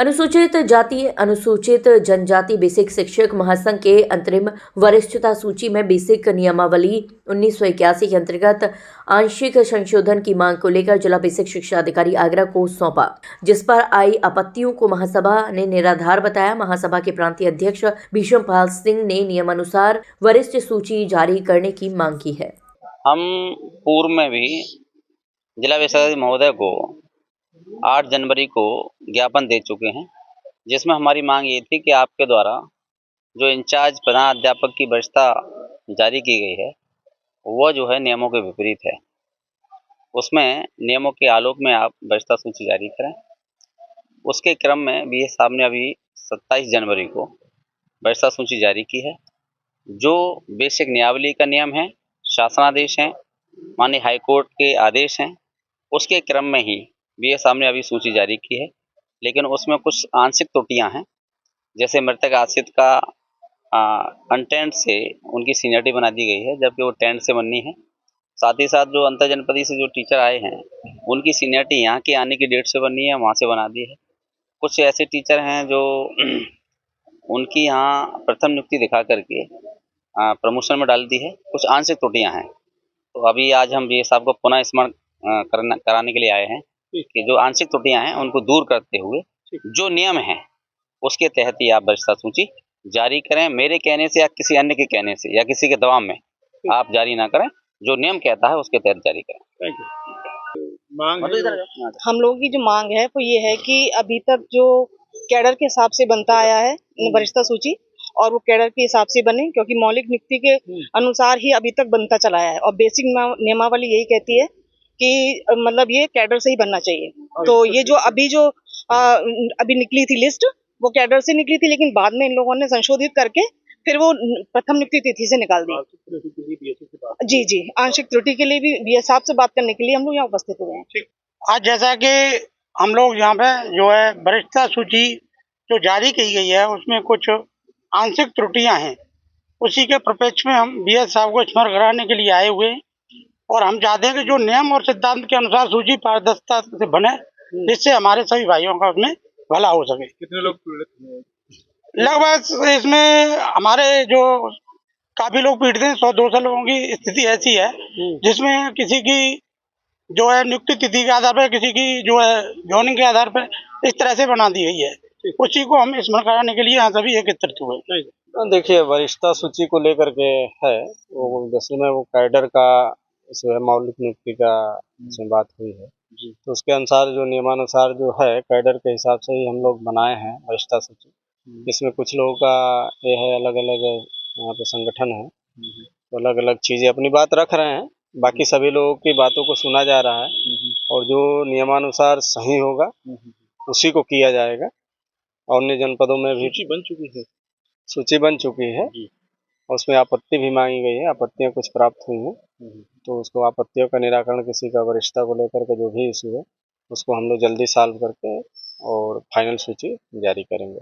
अनुसूचित जाति अनुसूचित जनजाति बेसिक शिक्षक महासंघ के अंतरिम वरिष्ठता सूची में बेसिक नियमावली 1981 के अंतर्गत आंशिक संशोधन की मांग को लेकर जिला बेसिक शिक्षा अधिकारी आगरा को सौंपा, जिस पर आई आपत्तियों को महासभा ने निराधार बताया। महासभा के प्रांतीय अध्यक्ष भीष्मपाल सिंह ने नियमानुसार वरिष्ठ सूची जारी करने की मांग की है। हम पूर्व में भी जिला बेसिक महोदय को 8 जनवरी को ज्ञापन दे चुके हैं, जिसमें हमारी मांग ये थी कि आपके द्वारा जो इंचार्ज प्रधान अध्यापक की वरिष्ठता जारी की गई है वह जो है नियमों के विपरीत है। उसमें नियमों के आलोक में आप वरिष्ठता सूची जारी करें। उसके क्रम में बीएस साहब ने अभी 27 जनवरी को वरिष्ठता सूची जारी की है। जो बेसिक नियमावली का नियम है, शासनादेश हैं, माननीय हाईकोर्ट के आदेश हैं, उसके क्रम में ही बीएस साहब ने अभी सूची जारी की है। लेकिन उसमें कुछ आंशिक त्रुटियां हैं, जैसे मृतक आश्रित का अनटेंट से उनकी सीनियरिटी बना दी गई है, जबकि वो टेंट से बननी है। साथ ही साथ जो अंतर जनपदी से जो टीचर आए हैं उनकी सीनियरिटी यहाँ के आने की डेट से बननी है, वहाँ से बना दी है। कुछ ऐसे टीचर हैं जो उनकी यहाँ प्रथम नियुक्ति दिखा करके प्रमोशन में डाल दी है। कुछ आंशिक त्रुटियां हैं, तो अभी आज हम बीएस साहब को पुनः स्मरण कराने के लिए आए हैं कि जो आंशिक त्रुटियां हैं उनको दूर करते हुए जो नियम है उसके तहत ही आप वरिष्ठता सूची जारी करें। मेरे कहने से या किसी अन्य के कहने से या किसी के दबाव में आप जारी ना करें, जो नियम कहता है उसके तहत जारी करें। मांग हम लोगों की जो मांग है वो ये है कि अभी तक जो कैडर के हिसाब से बनता आया है वरिष्ठता सूची, और वो कैडर के हिसाब से बने, क्योंकि मौलिक नियुक्ति के अनुसार ही अभी तक बनता चला है। और बेसिक नियमावली यही कहती है कि मतलब ये कैडर से ही बनना चाहिए। तो ये जो अभी निकली थी लिस्ट, वो कैडर से निकली थी, लेकिन बाद में इन लोगों ने संशोधित करके फिर वो प्रथम नियुक्ति तिथि से निकाल दी। जी, आंशिक त्रुटि के लिए भी बीएस साहब से बात करने के लिए हम लोग यहाँ उपस्थित हुए हैं। आज जैसा कि हम लोग यहाँ पे जो है वरिष्ठता सूची जो जारी की गई है उसमें कुछ आंशिक त्रुटियां हैं, उसी के प्रपक्ष में हम बीएस साहब को स्मरण कराने के लिए आए हुए हैं। और हम चाहते हैं कि जो नियम और सिद्धांत के अनुसार सूची पारदर्शिता से बने, जिससे हमारे सभी भाइयों का उसमें भला हो सके। कितने लोग पीड़ित हैं? लगभग इसमें हमारे जो काफी लोग पीड़ित हैं, 100-200 लोगों की स्थिति ऐसी है जिसमें किसी की जो है नियुक्ति तिथि के आधार पर, किसी की जो है जॉइनिंग के आधार पर इस तरह से बना दी गई है। उसी को हम स्मरण कराने के लिए यहाँ सभी एकत्रित हुए। देखिए, वरिष्ठता सूची को लेकर के है वो दरअसल में वो कैडर का इसमें मौलिक नियुक्ति का इसमें बात हुई है, तो उसके अनुसार जो नियमानुसार जो है कैडर के हिसाब से ही हम लोग बनाए हैं वरिष्ठता सूची। इसमें कुछ लोगों का ये है अलग अलग यहाँ पे संगठन है, तो अलग अलग चीजें अपनी बात रख रहे हैं। बाकी सभी लोगों की बातों को सुना जा रहा है और जो नियमानुसार सही होगा उसी को किया जाएगा। अन्य जनपदों में भी सूची बन चुकी है और उसमें आपत्ति भी मांगी गई है, आपत्तियां कुछ प्राप्त हुई हैं, तो उसको आपत्तियों का निराकरण किसी का वरिष्ठता को लेकर के जो भी इशू है उसको हम लोग जल्दी सॉल्व करके और फाइनल सूची जारी करेंगे।